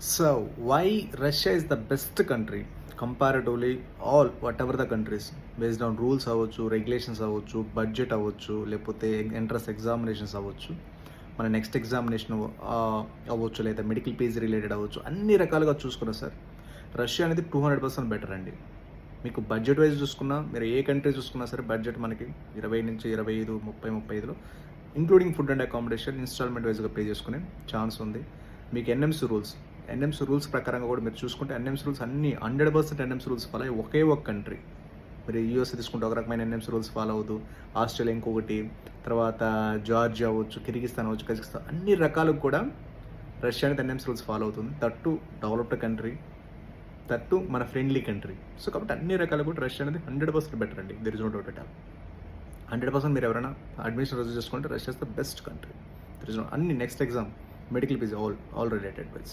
So, why Russia is the best country comparatively all whatever the countries based on rules అవ్వచ్చు, regulations అవ్వచ్చు, budget అవ్వచ్చు, లేకపోతే entrance examinations అవ్వచ్చు, మన next examination అవ్వచ్చు, లేదా మెడికల్ పీజీ రిలేటెడ్ అవ్వచ్చు, అన్ని రకాలుగా చూసుకున్నా సార్ రష్యా అనేది 200% బెటర్ అండి. మీకు బడ్జెట్ వైజ్ చూసుకున్నా, మీరు ఏ కంట్రీ చూసుకున్నా సరే బడ్జెట్ మనకి 20 నుంచి 25, 30, 35లో including food and accommodation installment వైజ్గా పే చేసుకునే ఛాన్స్ ఉంది. మీకు ఎన్ఎంసీ రూల్స్ ప్రకారంగా కూడా మీరు చూసుకుంటే ఎన్ఎంసీ రూల్స్ అన్ని 100% ఎన్ఎంసీ రూల్స్ ఫాలో అయ్యి ఒకే ఒక కంట్రీ. మీరు యూఎస్ తీసుకుంటే ఒక రకమైన ఎన్ఎంసీ రూల్స్ ఫాలో అవుతూ, ఆస్ట్రేలియా ఇంకొకటి, తర్వాత జార్జియా అవ్వచ్చు, కిర్గిస్తాన్ అవ్వచ్చు, కజకిస్తాన్ అన్ని రకాలకు కూడా రష్యా అనేది ఎన్ఎంసీ రూల్స్ ఫాలో అవుతుంది. తట్టు డెవలప్డ్ కంట్రీ, తట్టు మన ఫ్రెండ్లీ కంట్రీ. సో కాబట్టి అన్ని రకాలు కూడా రష్యా అనేది 100% బెటర్ అండి. There is no doubt at all. 100% మీరు ఎవరైనా అడ్మిషన్ రిజర్వ్ చేసుకుంటే Russia is the best country. There is no అన్ని next exam medical PG all related wise.